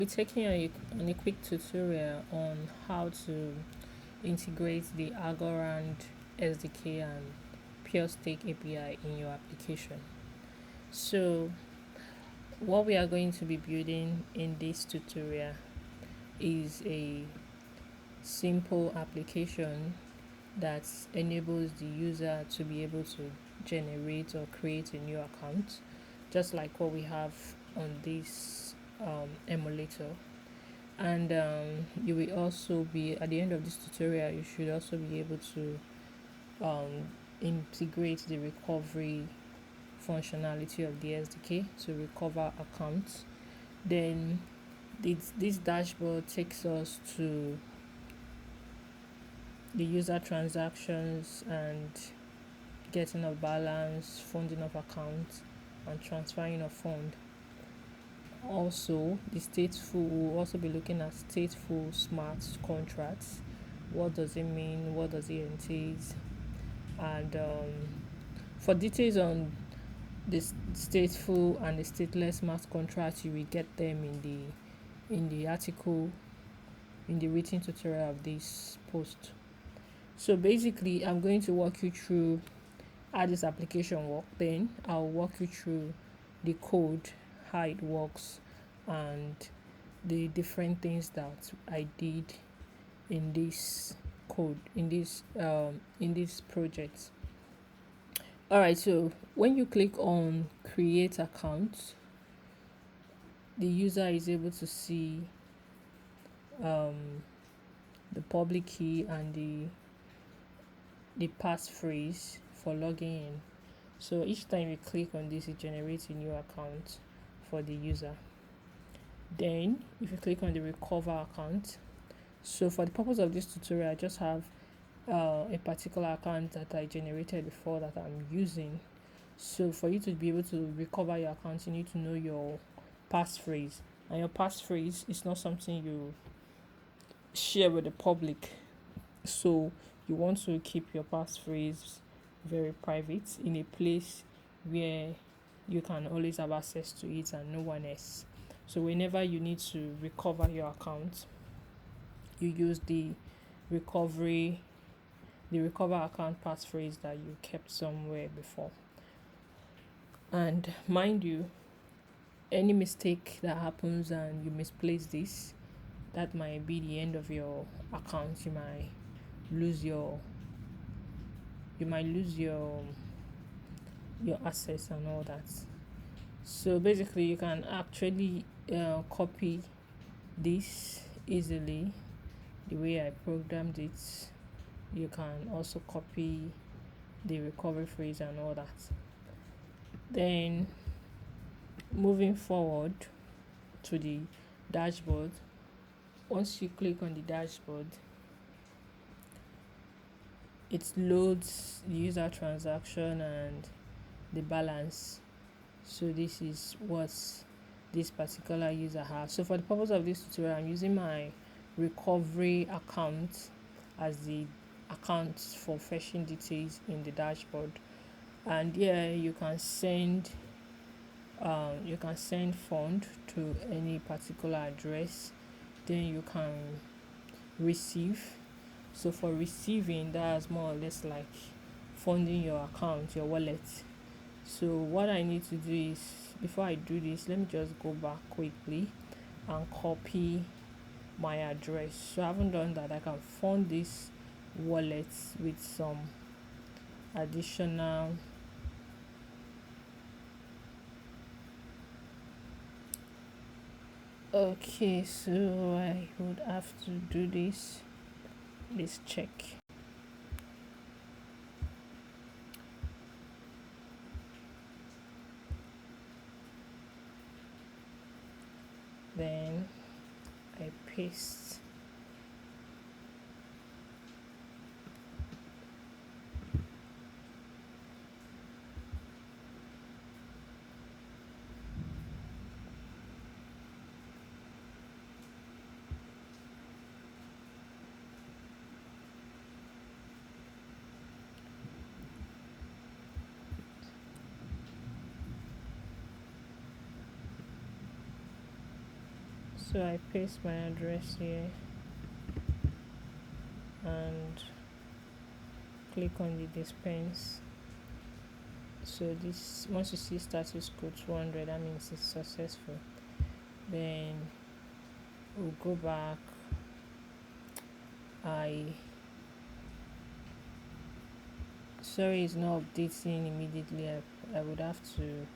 We're taking on a quick tutorial on how to integrate the Algorand SDK and Purestake API in your application. So what we are going to be building in this tutorial is a simple application that enables the user to be able to generate or create a new account, just like what we have on this emulator. And you will also be, at the end of this tutorial, you should also be able to integrate the recovery functionality of the SDK to recover accounts. Then this dashboard takes us to the user transactions and getting of balance, funding of accounts, and transferring of fund. Also, the stateful will also be looking at stateful smart contracts. What does it mean? What does it entail? And for details on this stateful and the stateless smart contracts, you will get them in the article, in the written tutorial of this post. So basically, I'm going to walk you through how this application works. Then I'll walk you through the code, how it works, and the different things that I did in this code, in this project. All right, so when you click on create account, the user is able to see the public key and the passphrase for logging in. So each time you click on this, it generates a new account for the user. Then if you click on the recover account, so for the purpose of this tutorial, I just have a particular account that I generated before that I'm using. So for you to be able to recover your account, you need to know your passphrase, and your passphrase is not something you share with the public. So you want to keep your passphrase very private in a place where you can always have access to it and no one else. So whenever you need to recover your account, you use the recover account passphrase that you kept somewhere before. And mind you, any mistake that happens and you misplace this, that might be the end of your account. You might lose your access and all that. So basically, you can actually copy this easily the way I programmed it. You can also copy the recovery phrase and all that. Then moving forward to the dashboard, once you click on the dashboard, it loads the user transaction and the balance. So this is what this particular user has. So for the purpose of this tutorial, I'm using my recovery account as the account for fetching details in the dashboard. And here you can send fund to any particular address. Then you can receive. So for receiving, that's more or less like funding your account, your wallet. So what I need to do is, before I do this, let me just go back quickly and copy my address. So I haven't done that. I can fund this wallet with some additional okay, so I would have to do this check. Then I paste So I paste my address here and click on the dispense. So this, once you see status code 200, that means it's successful. Then we'll go back. Sorry, it's not updating immediately. I would have to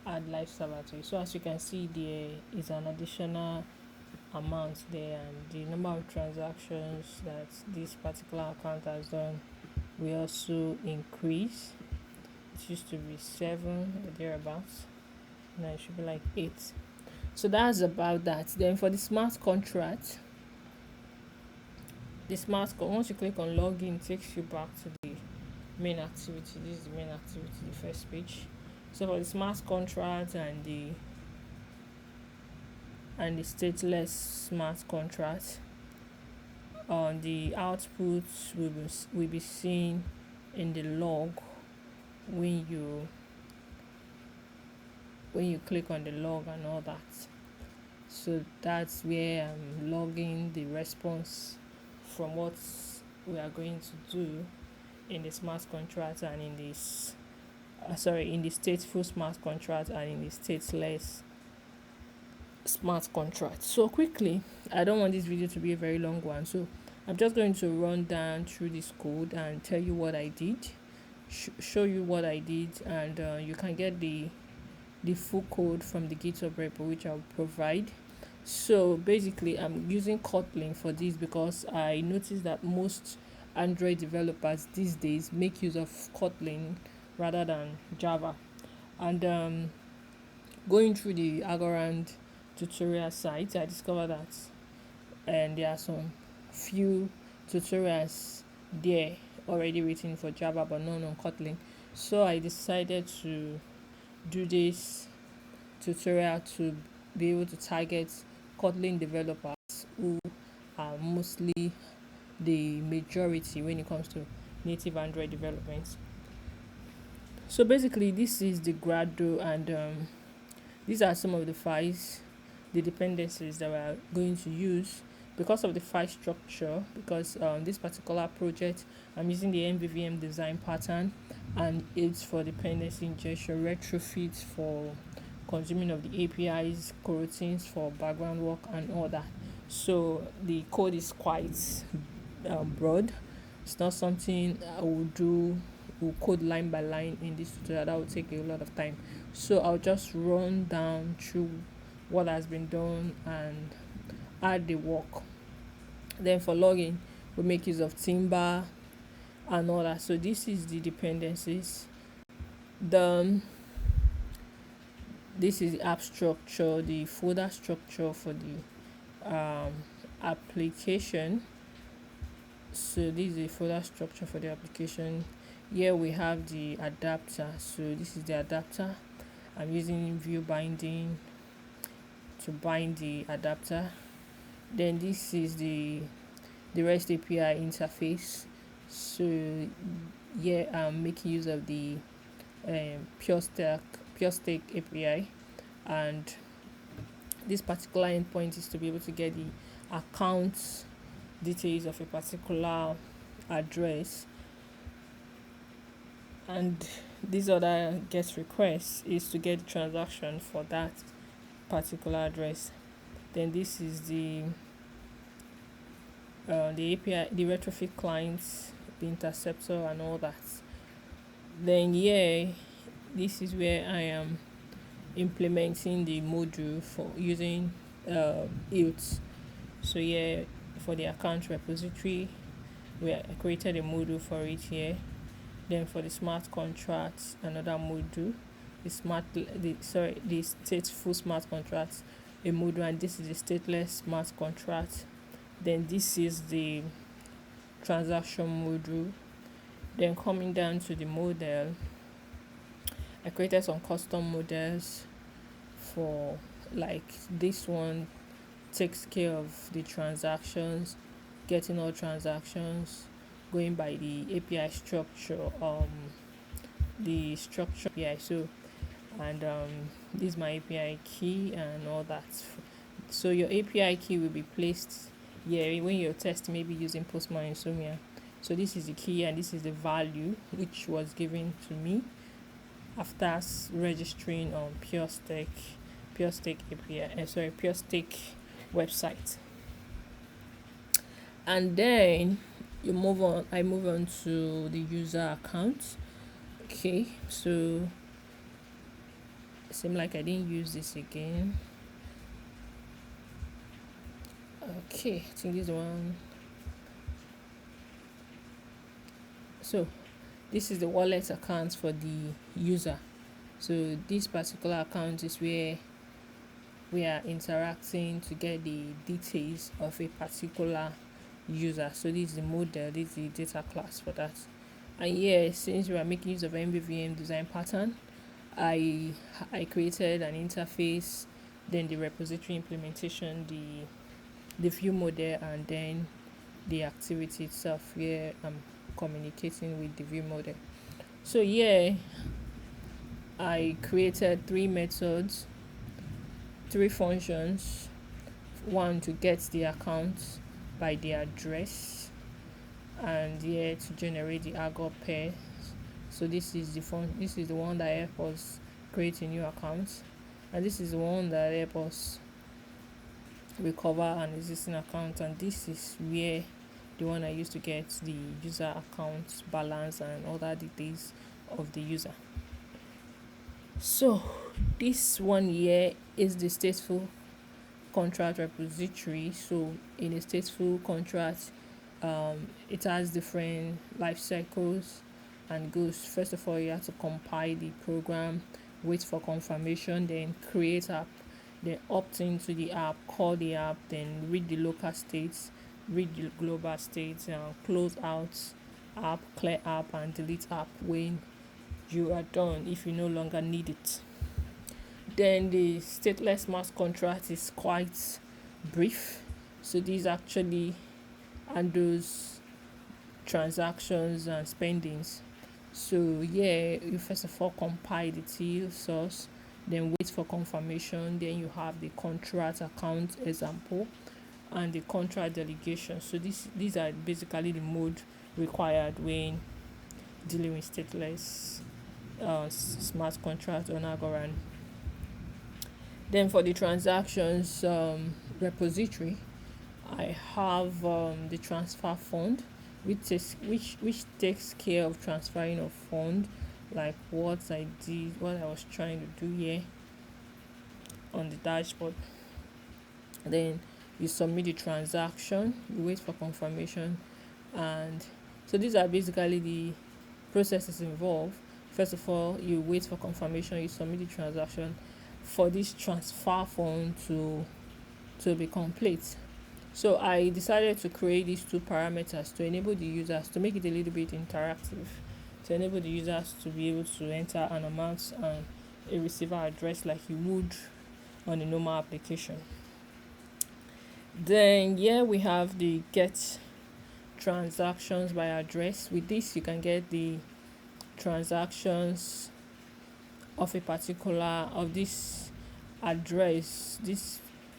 add live server to it. So as you can see, there is an additional amount there, and the number of transactions that this particular account has done will also increase. It used to be 7 or thereabouts. Now it should be like 8. So that's about that. Then for the smart contract, once you click on login, it takes you back to the main activity. This is the main activity, the first page. So for the smart contract and the stateless smart contract, the output will be seen in the log when you click on the log and all that. So that's where I'm logging the response from what we are going to do in the smart contract and in this in the stateful smart contract and in the stateless smart contract. So quickly, I don't want this video to be a very long one, so I'm just going to run down through this code and tell you what I did, show you what I did, and you can get the full code from the GitHub repo, which I'll provide. So basically, I'm using Kotlin for this because I noticed that most Android developers these days make use of Kotlin rather than Java. And going through the Algorand tutorial site, I discovered that and there are some few tutorials there already written for Java but none on Kotlin. So I decided to do this tutorial to be able to target Kotlin developers who are mostly the majority when it comes to native Android development. So basically, this is the Grado, and these are some of the files, the dependencies that we're going to use because of the file structure. Because this particular project, I'm using the MVVM design pattern, and it's for dependency ingestion, Retrofit for consuming of the APIs, Coroutines for background work, and all that. So the code is quite broad. It's not something I will code line by line in this tutorial. That will take a lot of time. So I'll just run down through what has been done and add the work. Then for login, we make use of Timber and all that. So this is the dependencies. This is the app structure, the folder structure for the application. So this is the folder structure for the application. Here we have the adapter. So this is the adapter. I'm using view binding to bind the adapter. Then this is the REST API interface. So here I'm making use of the Purestake API, and this particular endpoint is to be able to get the account details of a particular address, and this other get request is to get the transaction for that particular address. Then this is the API, the Retrofit clients, the interceptor, and all that. Then this is where I am implementing the module for using ILT. So for the account repository, we created a module for it here. Then for the smart contracts, another module. The stateful smart contracts, a module, and this is the stateless smart contract. Then this is the transaction module. Then coming down to the model, I created some custom models for, like, this one takes care of the transactions, getting all transactions, going by the API structure, the structure API. So and this is my API key and all that. So your API key will be placed here when you're testing, maybe using Postman Insomnia. So this is the key and this is the value which was given to me after registering on Purestake API, Purestake website. And then I move on to the user account. Okay, so it seems like I didn't use this again. Okay, I think this one. So this is the wallet account for the user. So this particular account is where we are interacting to get the details of a particular user. So this is the model, this is the data class for that. And yeah, since we are making use of MVVM design pattern, I created an interface, then the repository implementation, the view model, and then the activity itself where I'm communicating with the view model. So yeah, I created 3 methods, 3 functions. One to get the account by the address, and here to generate the Argo pair. So this is the one that helps us create a new account, and this is the one that helps us recover an existing account, and this is where the one I used to get the user account balance and other details of the user. So this one here is the stateful contract repository. So in a stateful contract, it has different life cycles and goes. First of all, you have to compile the program, wait for confirmation, then create app, then opt into the app, call the app, then read the local states, read the global states, close out app, clear app, and delete app when you are done if you no longer need it. Then the stateless smart contract is quite brief. So these actually handles transactions and spendings. So yeah, you first of all compile the TEAL source, then wait for confirmation, then you have the contract account example and the contract delegation. So these are basically the mode required when dealing with stateless smart contract on Algorand. Then for the transactions repository, I have the transfer fund, which takes care of transferring of fund, like what I was trying to do here on the dashboard. Then you submit the transaction, you wait for confirmation, and so these are basically the processes involved. First of all, you wait for confirmation, you submit the transaction for this transfer fund to be complete. So I decided to create these 2 parameters to enable the users, to make it a little bit interactive, to enable the users to be able to enter an amount and a receiver address like you would on a normal application. Then we have the get transactions by address. With this, you can get the transactions of a particular this address. This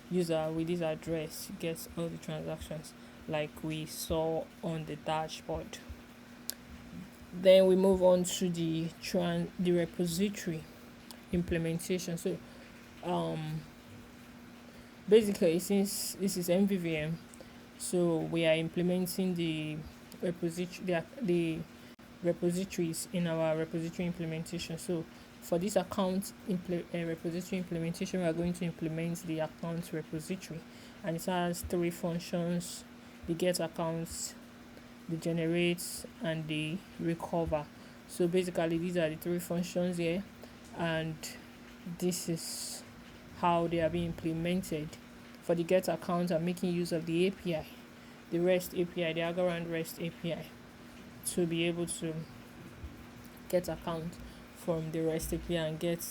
user with this address gets all the transactions like we saw on the dashboard. Then we move on to the repository implementation. So basically, since this is MVVM, so we are implementing the repositories in our repository implementation. So for this account repository implementation, we are going to implement the account repository, and it has 3 functions: the get accounts, the generate, and the recover. So basically, these are the 3 functions here, and this is how they are being implemented. For the get account, I'm making use of the API, the REST API, the Algorand REST API, to be able to get account from the REST API and get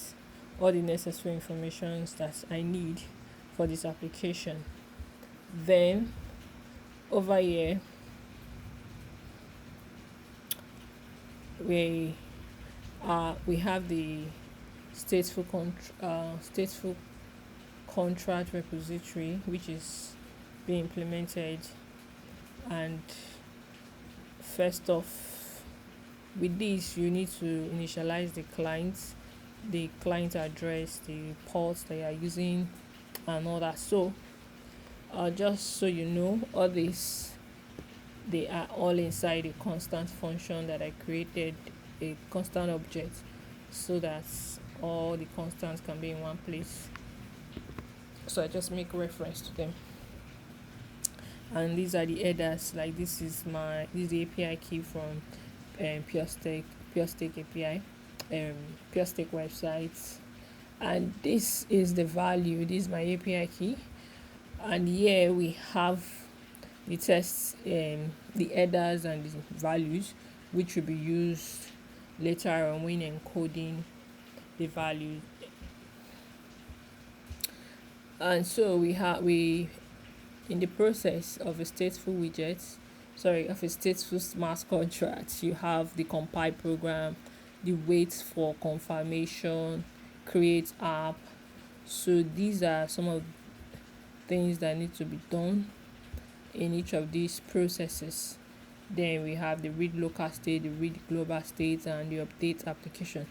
all the necessary information that I need for this application. Then over here, we have the stateful contract repository, which is being implemented. And first off, with this, you need to initialize the client address, the ports that you are using, and all that. So just so you know, all this, they are all inside a constant function that I created, a constant object, so that all the constants can be in one place. So I just make reference to them. And these are the headers. Like this is the API key from Purestake API, Purestake websites, and this is the value. This is my API key, and here we have the tests, the headers and the values, which will be used later on when encoding the value. And so we in the process of a stateful smart contract, you have the compile program, the wait for confirmation, create app. So these are some of things that need to be done in each of these processes. Then we have the read local state, the read global state, and the update application.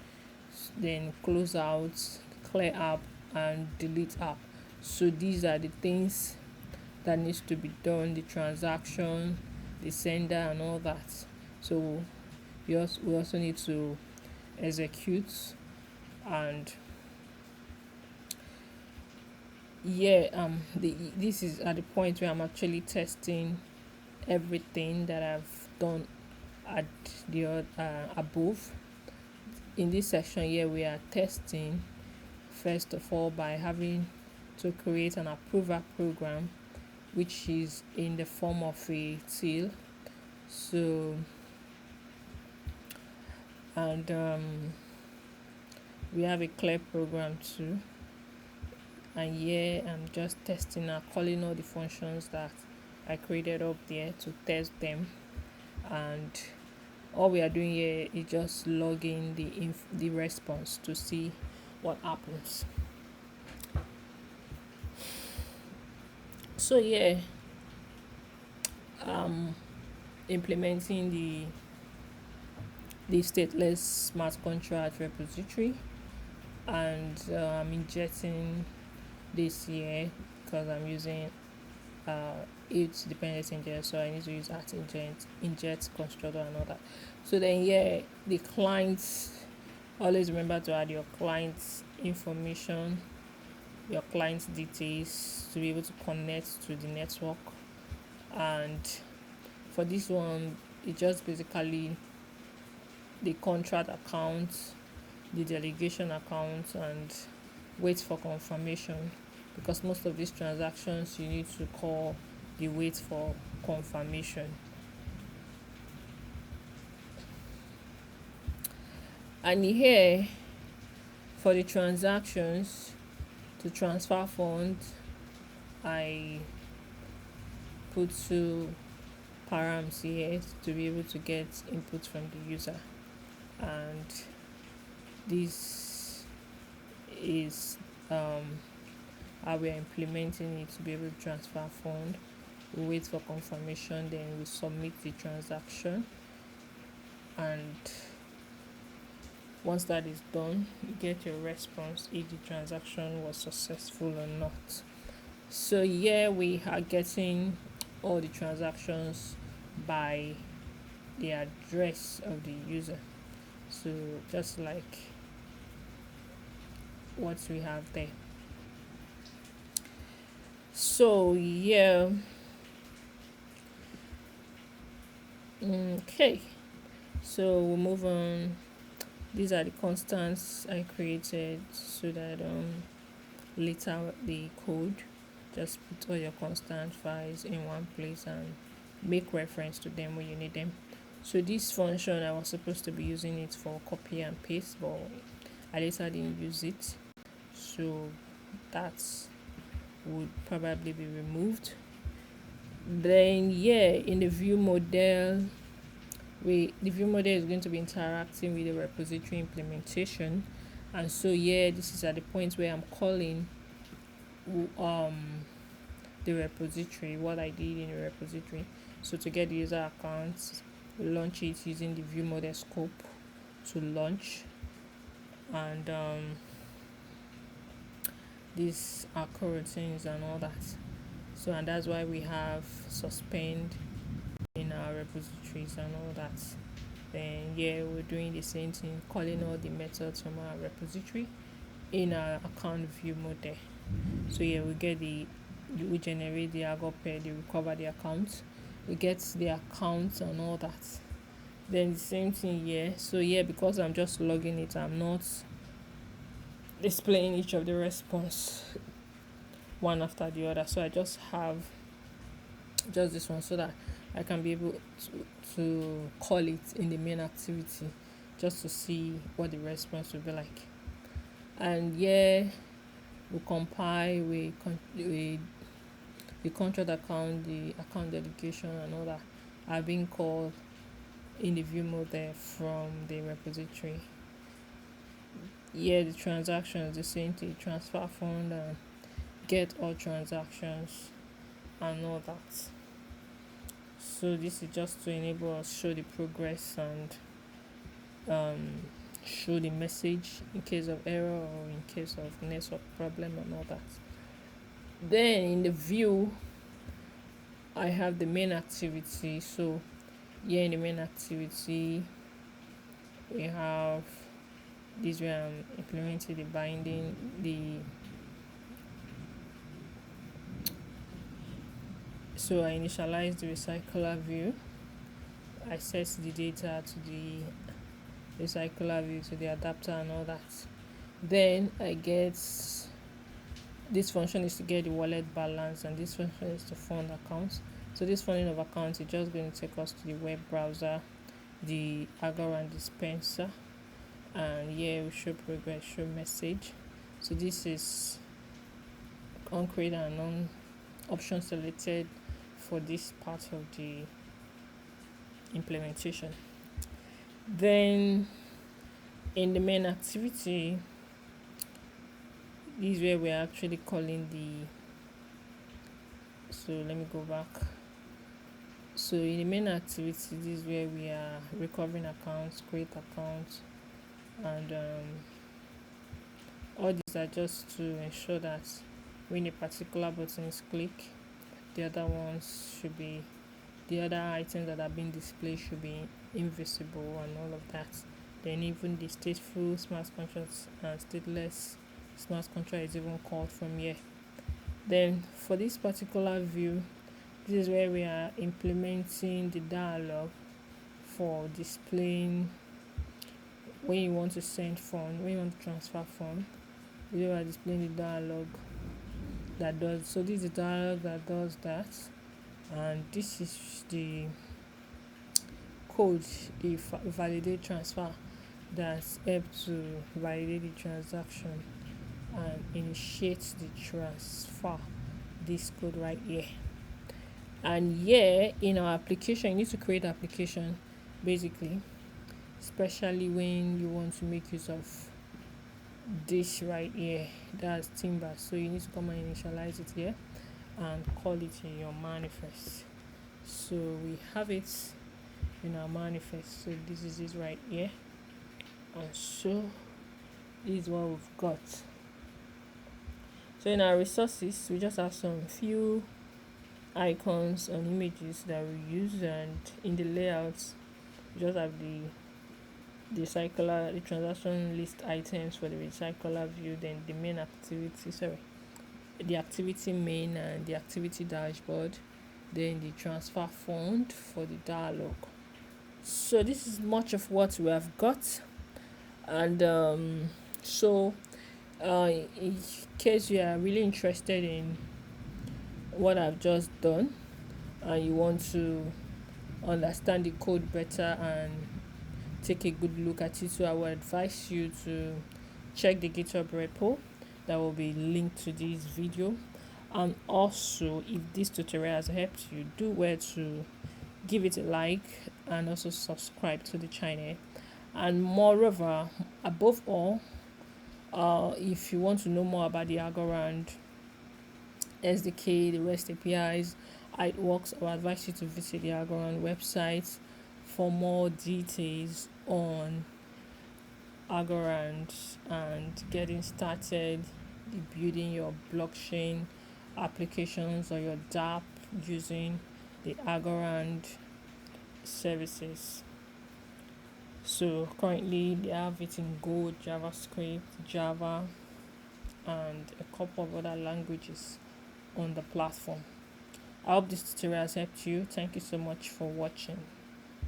Then close out, clear app, and delete app. So these are the things that needs to be done, the transaction, the sender, and all that. So we also need to execute. And this is at the point where I'm actually testing everything that I've done at the above. In this section here, we are testing first of all by having to create an approver program, which is in the form of a TEAL. So and we have a clear program too, and here I'm just testing now, calling all the functions that I created up there to test them. And all we are doing here is just logging the response to see what happens. So implementing the stateless smart contract repository, and I'm injecting this here because I'm using each dependency inject, so I need to use at inject constructor and all that. So then the clients, always remember to add your client's information, your client's details to be able to connect to the network. And for this one, it just basically the contract account, the delegation account, and wait for confirmation, because most of these transactions you need to call the wait for confirmation. And here for the transactions, to transfer funds, I put 2 params here to be able to get input from the user. And this is how we are implementing it to be able to transfer fund. We wait for confirmation, then we submit the transaction, and once that is done, you get your response if the transaction was successful or not. So we are getting all the transactions by the address of the user, so just like what we have there. So okay, so we'll move on. These are the constants I created so that later the code, just put all your constant files in one place and make reference to them when you need them. So this function, I was supposed to be using it for copy and paste, but I later didn't use it, so that would probably be removed. Then in the view model, the view model is going to be interacting with the repository implementation, And so yeah, this is at the point where I'm calling um the repository, what I did in the repository. So to get the user accounts, we launch it using the view model scope to launch, and these are coroutines and all that. So and that's why we have suspend in our repositories and all that. Then yeah, we're doing the same thing, calling all the methods from our repository in our account view model. So yeah, we generate the Argo pair, they recover the account, we get the account and all that. Then the same thing here. So yeah, because I'm just logging it, I'm not displaying each of the response one after the other. So I just have just this one so that I can be able to call it in the main activity just to see what the response will be like. And yeah, we compile, the contract account, the account dedication and all that are being called in the view model from the repository. Yeah, the transactions, the same thing, transfer fund and get all transactions and all that. So this is just to enable us show the progress and show the message in case of error or in case of network problem and all that. Then in the view, I have the main activity. So here in the main activity, we have this where I'm implementing the binding, so I initialize the recycler view. I set the data to the recycler view, to the adapter and all that. Then I get this function is to get the wallet balance, and this function is to fund accounts. So this funding of accounts is just going to take us to the web browser, the Algorand dispenser, and here we show progress, show message. So this is on create and on option selected for this part of the implementation. Then in the main activity, this is where we're actually calling so let me go back. So in the main activity, this is where we are recovering accounts, create accounts, and all these are just to ensure that when a particular button is clicked, the other items that are being displayed should be invisible and all of that. Then even the stateful smart contracts and stateless smart contract is even called from here. Then for this particular view, this is where we are implementing the dialog for displaying when you want to send fund, when you want to transfer fund. We are displaying the dialog that does. So this is the dialog that does that, and this is the code, the validate transfer, that's helped to validate the transaction and initiate the transfer. This code right here. And here in our application, you need to create application basically, especially when you want to make use of this right here, that's timber. So you need to come and initialize it here and call it in your manifest. So we have it in our manifest. So this is it right here, and so this is what we've got. So in our resources, we just have some few icons and images that we use, and in the layouts we just have the transaction list items for the recycler view, then the main activity, the activity main and the activity dashboard, then the transfer fund for the dialog. So this is much of what we have got, and in case you are really interested in what I've just done and you want to understand the code better and take a good look at it, so I would advise you to check the GitHub repo that will be linked to this video. And also, if this tutorial has helped you, do well to give it a like and also subscribe to the channel. And moreover, above all, If you want to know more about the Algorand SDK, the REST APIs, how it works, I would advise you to visit the Algorand website for more details on Algorand and getting started building your blockchain applications or your DApp using the Algorand services. So currently they have it in Go, JavaScript, Java, and a couple of other languages on the platform. I hope this tutorial has helped you. Thank you so much for watching.